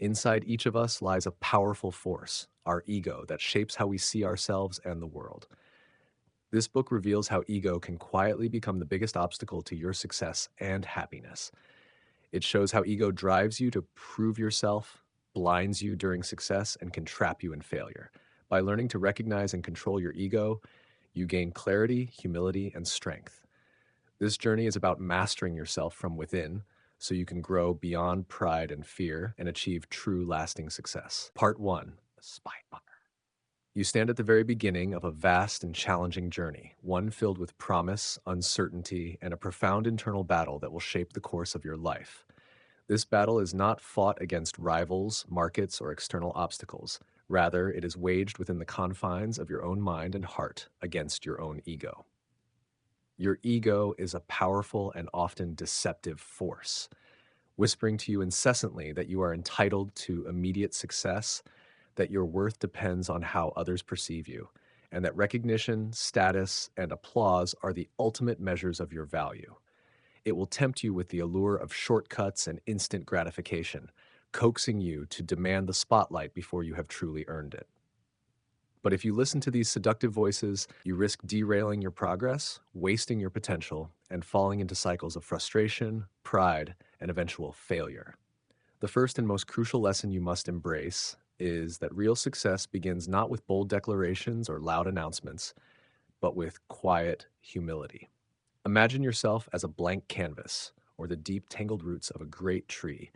Inside each of us lies a powerful force, our ego, that shapes how we see ourselves and the world. This book reveals how ego can quietly become the biggest obstacle to your success and happiness. It shows how ego drives you to prove yourself, blinds you during success, and can trap you in failure. By learning to recognize and control your ego, you gain clarity, humility, and strength. This journey is about mastering yourself from within so you can grow beyond pride and fear and achieve true lasting success. Part 1. Spy Butter. You stand at the very beginning of a vast and challenging journey, one filled with promise, uncertainty, and a profound internal battle that will shape the course of your life. This battle is not fought against rivals, markets, or external obstacles. Rather, it is waged within the confines of your own mind and heart against your own ego. Your ego is a powerful and often deceptive force, whispering to you incessantly that you are entitled to immediate success, that your worth depends on how others perceive you, and that recognition, status, and applause are the ultimate measures of your value. It will tempt you with the allure of shortcuts and instant gratification, coaxing you to demand the spotlight before you have truly earned it. But if you listen to these seductive voices, you risk derailing your progress, wasting your potential, and falling into cycles of frustration, pride, and eventual failure. The first and most crucial lesson you must embrace is that real success begins not with bold declarations or loud announcements, but with quiet humility. Imagine yourself as a blank canvas or the deep, tangled roots of a great tree,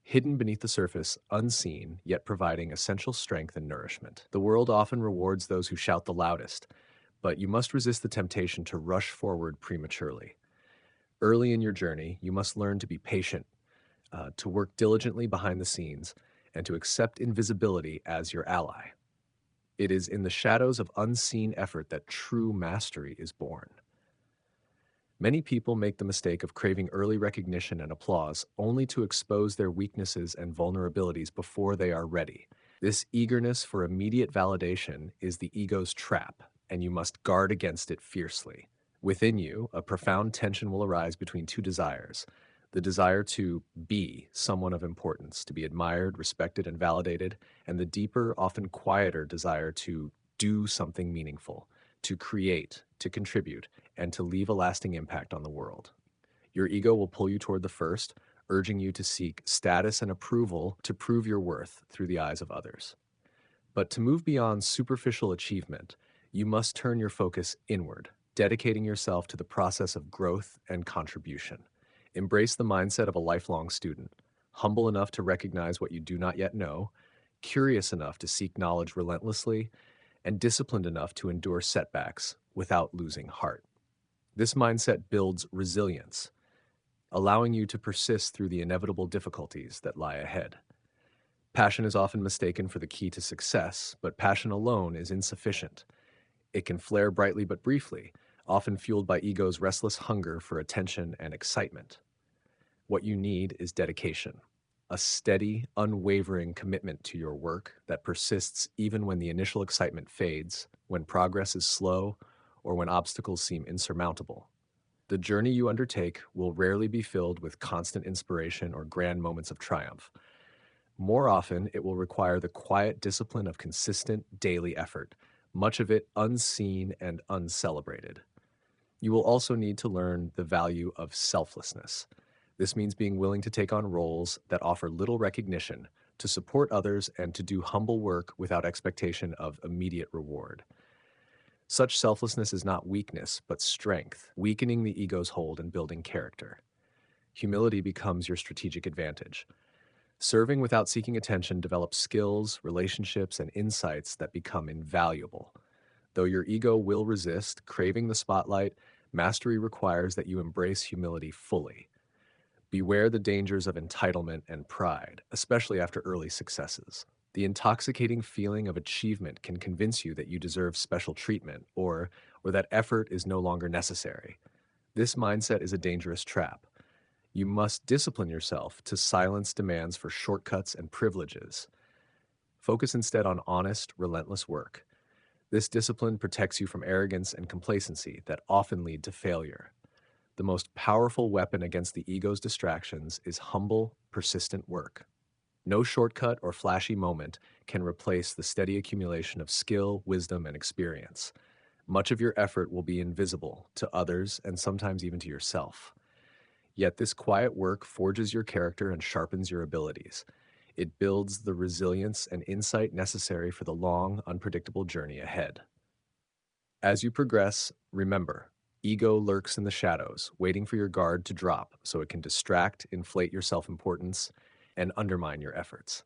hidden beneath the surface, unseen, yet providing essential strength and nourishment. The world often rewards those who shout the loudest, but you must resist the temptation to rush forward prematurely. Early in your journey, you must learn to be patient, to work diligently behind the scenes, and to accept invisibility as your ally. It is in the shadows of unseen effort that true mastery is born. Many people make the mistake of craving early recognition and applause only to expose their weaknesses and vulnerabilities before they are ready. This eagerness for immediate validation is the ego's trap, and you must guard against it fiercely. Within you, a profound tension will arise between two desires: the desire to be someone of importance, to be admired, respected, and validated, and the deeper, often quieter desire to do something meaningful, to create, to contribute, and to leave a lasting impact on the world. Your ego will pull you toward the first, urging you to seek status and approval to prove your worth through the eyes of others. But to move beyond superficial achievement, you must turn your focus inward, dedicating yourself to the process of growth and contribution. Embrace the mindset of a lifelong student, humble enough to recognize what you do not yet know, curious enough to seek knowledge relentlessly, and disciplined enough to endure setbacks without losing heart. This mindset builds resilience, allowing you to persist through the inevitable difficulties that lie ahead. Passion is often mistaken for the key to success, but passion alone is insufficient. It can flare brightly but briefly, often fueled by ego's restless hunger for attention and excitement. What you need is dedication, a steady, unwavering commitment to your work that persists even when the initial excitement fades, when progress is slow, or when obstacles seem insurmountable. The journey you undertake will rarely be filled with constant inspiration or grand moments of triumph. More often, it will require the quiet discipline of consistent daily effort, much of it unseen and uncelebrated. You will also need to learn the value of selflessness. This means being willing to take on roles that offer little recognition, to support others, and to do humble work without expectation of immediate reward. Such selflessness is not weakness, but strength, weakening the ego's hold and building character. Humility becomes your strategic advantage. Serving without seeking attention develops skills, relationships, and insights that become invaluable. Though your ego will resist, craving the spotlight, mastery requires that you embrace humility fully. Beware the dangers of entitlement and pride, especially after early successes. The intoxicating feeling of achievement can convince you that you deserve special treatment or that effort is no longer necessary. This mindset is a dangerous trap. You must discipline yourself to silence demands for shortcuts and privileges. Focus instead on honest, relentless work. This discipline protects you from arrogance and complacency that often lead to failure. The most powerful weapon against the ego's distractions is humble, persistent work. No shortcut or flashy moment can replace the steady accumulation of skill, wisdom, and experience. Much of your effort will be invisible to others and sometimes even to yourself. Yet this quiet work forges your character and sharpens your abilities. It builds the resilience and insight necessary for the long, unpredictable journey ahead. As you progress, remember, ego lurks in the shadows, waiting for your guard to drop so it can distract, inflate your self importance, and undermine your efforts.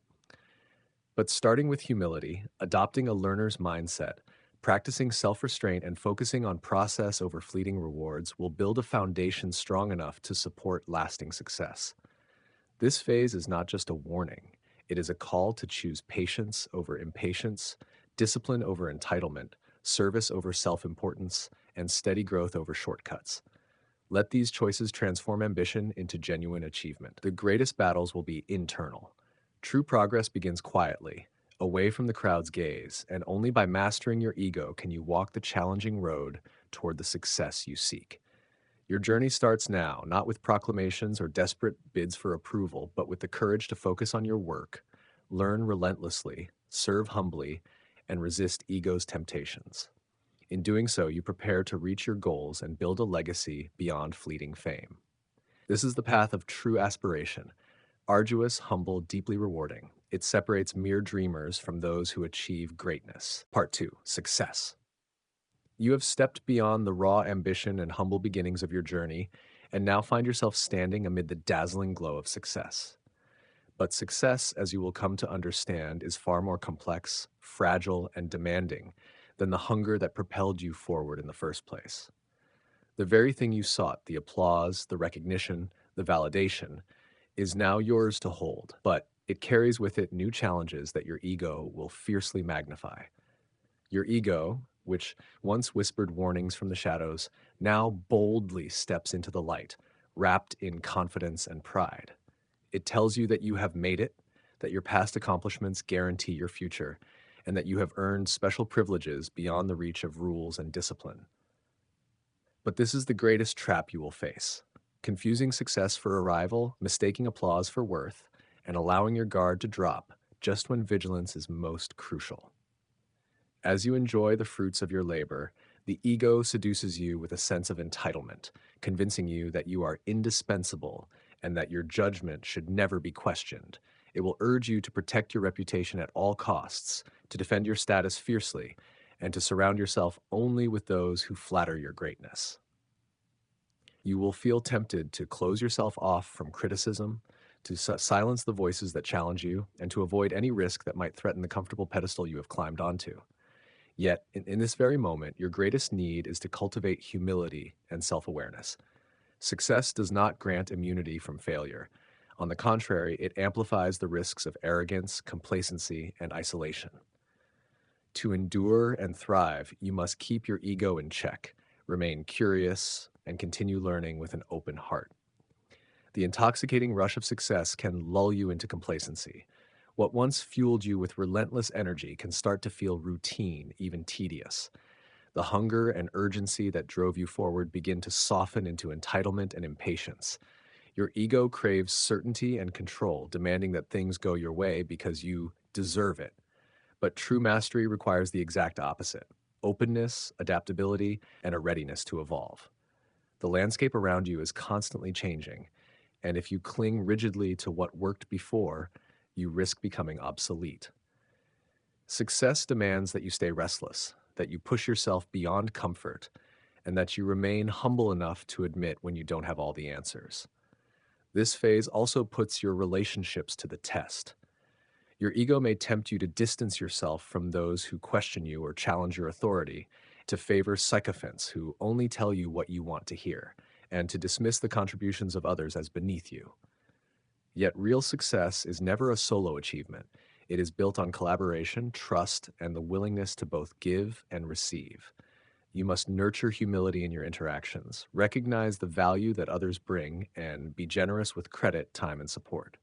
But starting with humility, adopting a learner's mindset, practicing self restraint, and focusing on process over fleeting rewards will build a foundation strong enough to support lasting success. This phase is not just a warning, it is a call to choose patience over impatience, discipline over entitlement, service over self importance, and steady growth over shortcuts. Let these choices transform ambition into genuine achievement. The greatest battles will be internal. True progress begins quietly, away from the crowd's gaze, and only by mastering your ego can you walk the challenging road toward the success you seek. Your journey starts now, not with proclamations or desperate bids for approval, but with the courage to focus on your work, learn relentlessly, serve humbly, and resist ego's temptations. In doing so, you prepare to reach your goals and build a legacy beyond fleeting fame. This is the path of true aspiration, arduous, humble, deeply rewarding. It separates mere dreamers from those who achieve greatness. Part 2: Success. You have stepped beyond the raw ambition and humble beginnings of your journey and now find yourself standing amid the dazzling glow of success. But success, as you will come to understand, is far more complex, fragile, and demanding than the hunger that propelled you forward in the first place. The very thing you sought, the applause, the recognition, the validation, is now yours to hold, but it carries with it new challenges that your ego will fiercely magnify. Your ego, which once whispered warnings from the shadows, now boldly steps into the light, wrapped in confidence and pride. It tells you that you have made it, that your past accomplishments guarantee your future, and that you have earned special privileges beyond the reach of rules and discipline. But this is the greatest trap you will face: confusing success for arrival, mistaking applause for worth, and allowing your guard to drop just when vigilance is most crucial. As you enjoy the fruits of your labor, the ego seduces you with a sense of entitlement, convincing you that you are indispensable and that your judgment should never be questioned. It will urge you to protect your reputation at all costs, to defend your status fiercely, and to surround yourself only with those who flatter your greatness. You will feel tempted to close yourself off from criticism, to silence the voices that challenge you, and to avoid any risk that might threaten the comfortable pedestal you have climbed onto. Yet, in this very moment, your greatest need is to cultivate humility and self awareness. Success does not grant immunity from failure. On the contrary, it amplifies the risks of arrogance, complacency, and isolation. To endure and thrive, you must keep your ego in check, remain curious, and continue learning with an open heart. The intoxicating rush of success can lull you into complacency. What once fueled you with relentless energy can start to feel routine, even tedious. The hunger and urgency that drove you forward begin to soften into entitlement and impatience. Your ego craves certainty and control, demanding that things go your way because you deserve it. But true mastery requires the exact opposite: openness, adaptability, and a readiness to evolve. The landscape around you is constantly changing, and if you cling rigidly to what worked before, you risk becoming obsolete. Success demands that you stay restless, that you push yourself beyond comfort, and that you remain humble enough to admit when you don't have all the answers. This phase also puts your relationships to the test. Your ego may tempt you to distance yourself from those who question you or challenge your authority, to favor sycophants who only tell you what you want to hear, and to dismiss the contributions of others as beneath you. Yet real success is never a solo achievement. It is built on collaboration, trust, and the willingness to both give and receive. You must nurture humility in your interactions, recognize the value that others bring, and be generous with credit, time, and support.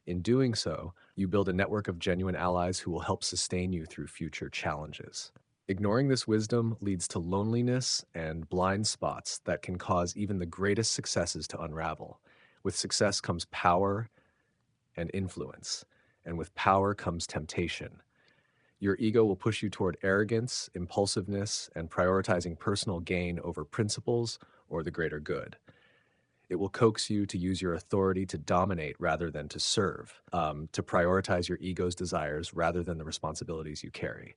In doing so, you build a network of genuine allies who will help sustain you through future challenges. Ignoring this wisdom leads to loneliness and blind spots that can cause even the greatest successes to unravel. With success comes power and influence, and with power comes temptation. Your ego will push you toward arrogance, impulsiveness, and prioritizing personal gain over principles or the greater good. It will coax you to use your authority to dominate rather than to serve, to prioritize your ego's desires rather than the responsibilities you carry.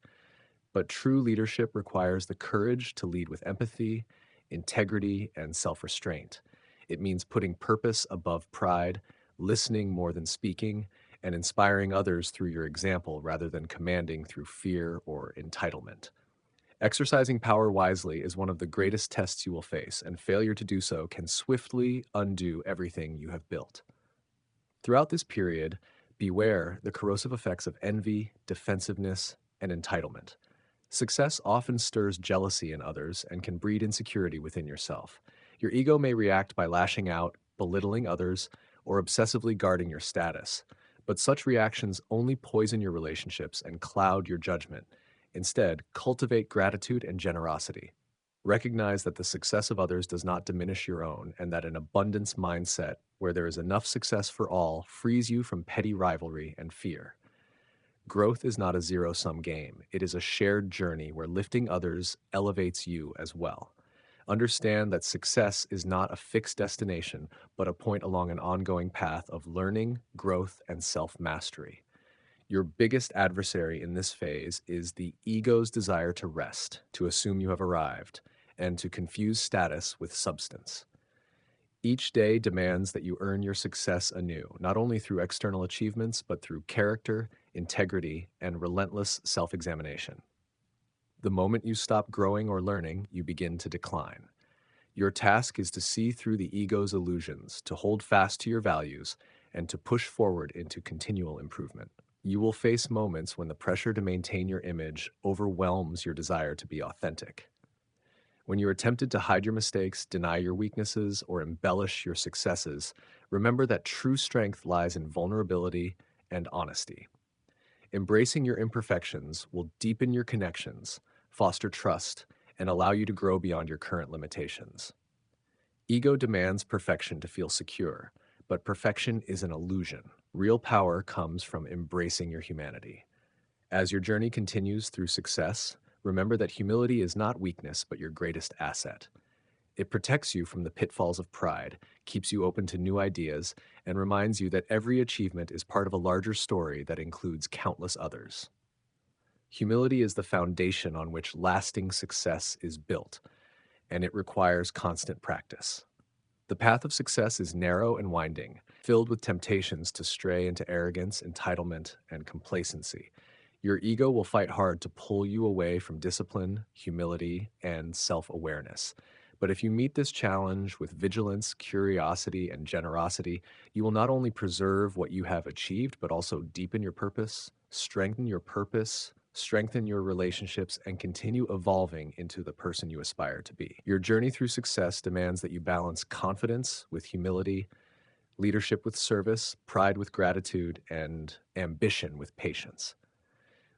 But true leadership requires the courage to lead with empathy, integrity, and self restraint. It means putting purpose above pride, listening more than speaking, and inspiring others through your example rather than commanding through fear or entitlement. Exercising power wisely is one of the greatest tests you will face, and failure to do so can swiftly undo everything you have built. Throughout this period, beware the corrosive effects of envy, defensiveness, and entitlement. Success often stirs jealousy in others and can breed insecurity within yourself. Your ego may react by lashing out, belittling others, or obsessively guarding your status. But such reactions only poison your relationships and cloud your judgment. Instead, cultivate gratitude and generosity. Recognize that the success of others does not diminish your own, and that an abundance mindset where there is enough success for all frees you from petty rivalry and fear. Growth is not a zero-sum game. It is a shared journey where lifting others elevates you as well. Understand that success is not a fixed destination, but a point along an ongoing path of learning, growth, and self-mastery. Your biggest adversary in this phase is the ego's desire to rest, to assume you have arrived, and to confuse status with substance. Each day demands that you earn your success anew, not only through external achievements, but through character, integrity, and relentless self-examination. The moment you stop growing or learning, you begin to decline. Your task is to see through the ego's illusions, to hold fast to your values, and to push forward into continual improvement. You will face moments when the pressure to maintain your image overwhelms your desire to be authentic. When you are tempted to hide your mistakes, deny your weaknesses, or embellish your successes, remember that true strength lies in vulnerability and honesty. Embracing your imperfections will deepen your connections, foster trust, and allow you to grow beyond your current limitations. Ego demands perfection to feel secure, but perfection is an illusion. Real power comes from embracing your humanity. As your journey continues through success, remember that humility is not weakness, but your greatest asset. It protects you from the pitfalls of pride, keeps you open to new ideas, and reminds you that every achievement is part of a larger story that includes countless others. Humility is the foundation on which lasting success is built, and it requires constant practice. The path of success is narrow and winding, filled with temptations to stray into arrogance, entitlement, and complacency. Your ego will fight hard to pull you away from discipline, humility, and self-awareness. But if you meet this challenge with vigilance, curiosity, and generosity, you will not only preserve what you have achieved, but also deepen your purpose, strengthen your relationships, and continue evolving into the person you aspire to be. Your journey through success demands that you balance confidence with humility, leadership with service, pride with gratitude, and ambition with patience.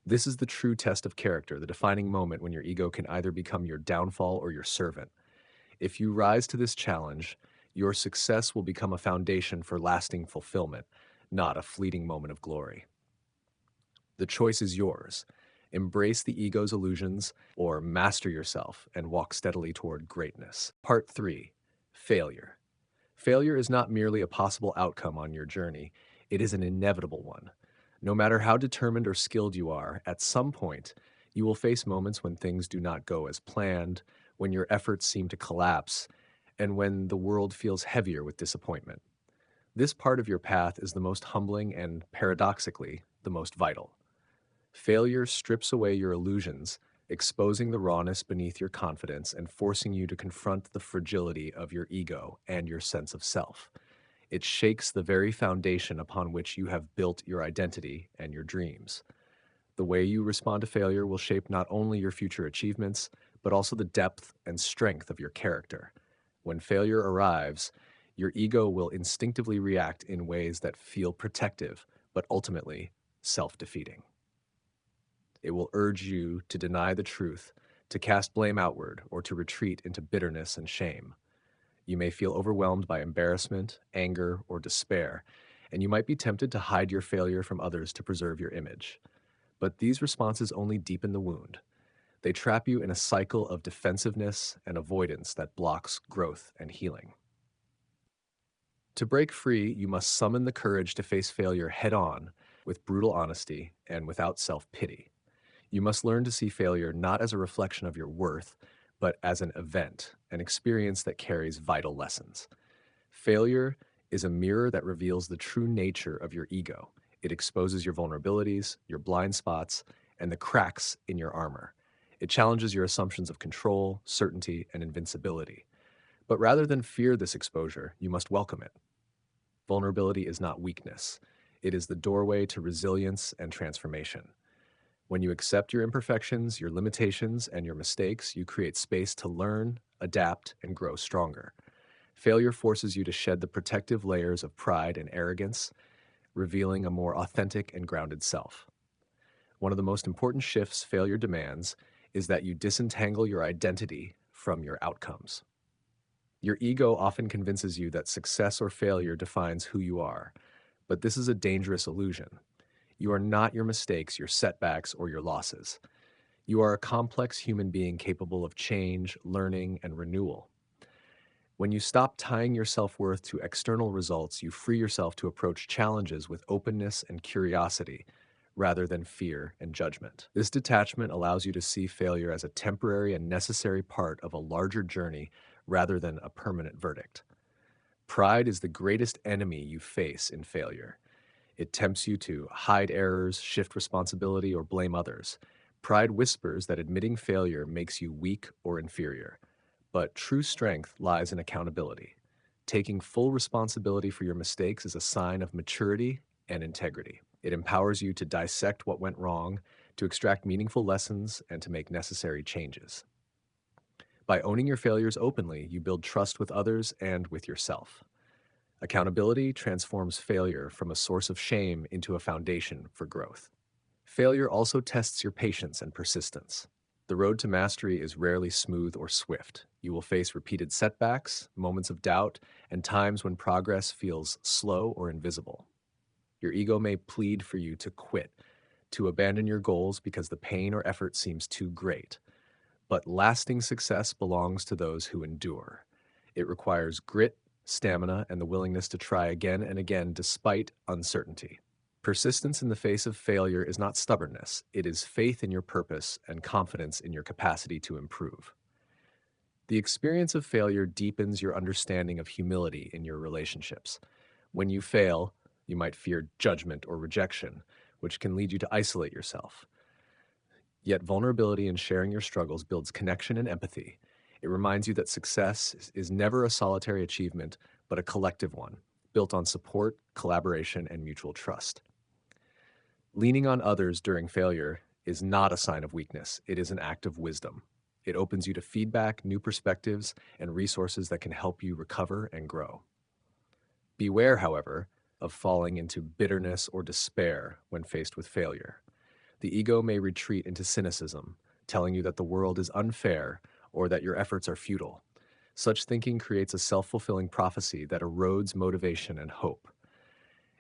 This is the true test of character, the defining moment when your ego can either become your downfall or your servant. If you rise to this challenge, your success will become a foundation for lasting fulfillment, not a fleeting moment of glory. The choice is yours. Embrace the ego's illusions or master yourself and walk steadily toward greatness. Part 3. Failure. Failure is not merely a possible outcome on your journey, it is an inevitable one. No matter how determined or skilled you are, at some point, you will face moments when things do not go as planned, when your efforts seem to collapse, and when the world feels heavier with disappointment. This part of your path is the most humbling and, paradoxically, the most vital. Failure strips away your illusions, exposing the rawness beneath your confidence and forcing you to confront the fragility of your ego and your sense of self. It shakes the very foundation upon which you have built your identity and your dreams. The way you respond to failure will shape not only your future achievements, but also the depth and strength of your character. When failure arrives, your ego will instinctively react in ways that feel protective, but ultimately self-defeating. It will urge you to deny the truth, to cast blame outward, or to retreat into bitterness and shame. You may feel overwhelmed by embarrassment, anger, or despair, and you might be tempted to hide your failure from others to preserve your image. But these responses only deepen the wound. They trap you in a cycle of defensiveness and avoidance that blocks growth and healing. To break free, you must summon the courage to face failure head on with brutal honesty and without self pity. You must learn to see failure not as a reflection of your worth, but as an event, an experience that carries vital lessons. Failure is a mirror that reveals the true nature of your ego. It exposes your vulnerabilities, your blind spots, and the cracks in your armor. It challenges your assumptions of control, certainty, and invincibility. But rather than fear this exposure, you must welcome it. Vulnerability is not weakness. It is the doorway to resilience and transformation. When you accept your imperfections, your limitations, and your mistakes, you create space to learn, adapt, and grow stronger. Failure forces you to shed the protective layers of pride and arrogance, revealing a more authentic and grounded self. One of the most important shifts failure demands is that you disentangle your identity from your outcomes. Your ego often convinces you that success or failure defines who you are, but this is a dangerous illusion. You are not your mistakes, your setbacks, or your losses. You are a complex human being capable of change, learning, and renewal. When you stop tying your self-worth to external results, you free yourself to approach challenges with openness and curiosity rather than fear and judgment. This detachment allows you to see failure as a temporary and necessary part of a larger journey rather than a permanent verdict. Pride is the greatest enemy you face in failure. It tempts you to hide errors, shift responsibility, or blame others. Pride whispers that admitting failure makes you weak or inferior. But true strength lies in accountability. Taking full responsibility for your mistakes is a sign of maturity and integrity. It empowers you to dissect what went wrong, to extract meaningful lessons, and to make necessary changes. By owning your failures openly, you build trust with others and with yourself. Accountability transforms failure from a source of shame into a foundation for growth. Failure also tests your patience and persistence. The road to mastery is rarely smooth or swift. You will face repeated setbacks, moments of doubt, and times when progress feels slow or invisible. Your ego may plead for you to quit, to abandon your goals because the pain or effort seems too great. But lasting success belongs to those who endure. It requires grit, stamina, and the willingness to try again and again despite uncertainty. Persistence in the face of failure is not stubbornness, it is faith in your purpose and confidence in your capacity to improve. The experience of failure deepens your understanding of humility in your relationships. When you fail, you might fear judgment or rejection, which can lead you to isolate yourself. Yet vulnerability in sharing your struggles builds connection and empathy. It reminds you that success is never a solitary achievement, but a collective one, built on support, collaboration, and mutual trust. Leaning on others during failure is not a sign of weakness, it is an act of wisdom. It opens you to feedback, new perspectives, and resources that can help you recover and grow. Beware, however, of falling into bitterness or despair when faced with failure. The ego may retreat into cynicism, telling you that the world is unfair or that your efforts are futile. Such thinking creates a self-fulfilling prophecy that erodes motivation and hope.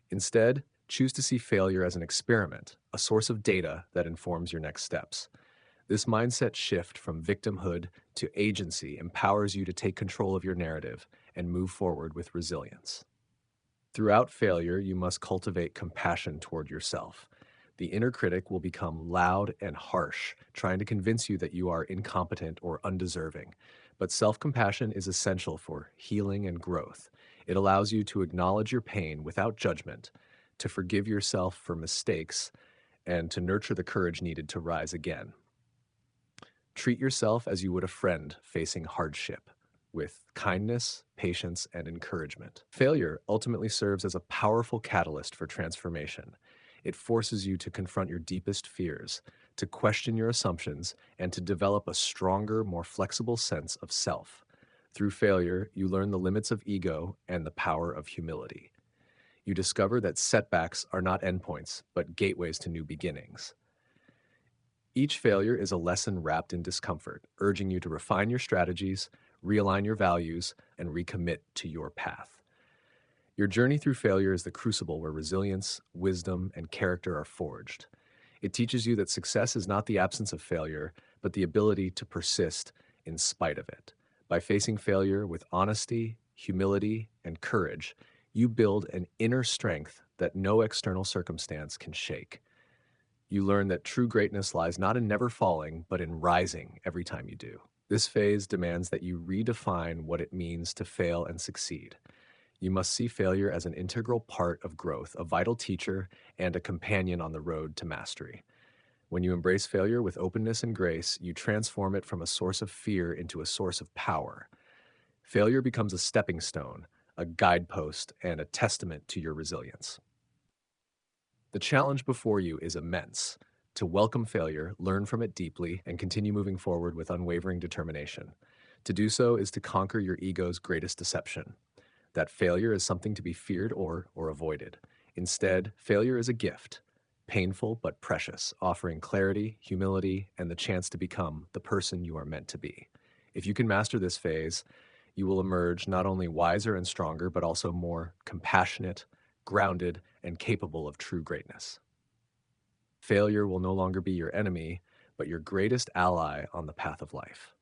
Instead, choose to see failure as an experiment, a source of data that informs your next steps. This mindset shift from victimhood to agency empowers you to take control of your narrative and move forward with resilience. Throughout failure, you must cultivate compassion toward yourself. The inner critic will become loud and harsh, trying to convince you that you are incompetent or undeserving. But self-compassion is essential for healing and growth. It allows you to acknowledge your pain without judgment, to forgive yourself for mistakes, and to nurture the courage needed to rise again. Treat yourself as you would a friend facing hardship, with kindness, patience, and encouragement. Failure ultimately serves as a powerful catalyst for transformation. It forces you to confront your deepest fears, to question your assumptions, and to develop a stronger, more flexible sense of self. Through failure, you learn the limits of ego and the power of humility. You discover that setbacks are not endpoints, but gateways to new beginnings. Each failure is a lesson wrapped in discomfort, urging you to refine your strategies, realign your values, and recommit to your path. Your journey through failure is the crucible where resilience, wisdom, and character are forged. It teaches you that success is not the absence of failure, but the ability to persist in spite of it. By facing failure with honesty, humility, and courage, you build an inner strength that no external circumstance can shake. You learn that true greatness lies not in never falling, but in rising every time you do. This phase demands that you redefine what it means to fail and succeed. You must see failure as an integral part of growth, a vital teacher, and a companion on the road to mastery. When you embrace failure with openness and grace, you transform it from a source of fear into a source of power. Failure becomes a stepping stone, a guidepost, and a testament to your resilience. The challenge before you is immense. To welcome failure, learn from it deeply, and continue moving forward with unwavering determination. To do so is to conquer your ego's greatest deception, that failure is something to be feared or avoided. Instead, failure is a gift, painful but precious, offering clarity, humility, and the chance to become the person you are meant to be. If you can master this phase, you will emerge not only wiser and stronger, but also more compassionate, grounded, and capable of true greatness. Failure will no longer be your enemy, but your greatest ally on the path of life.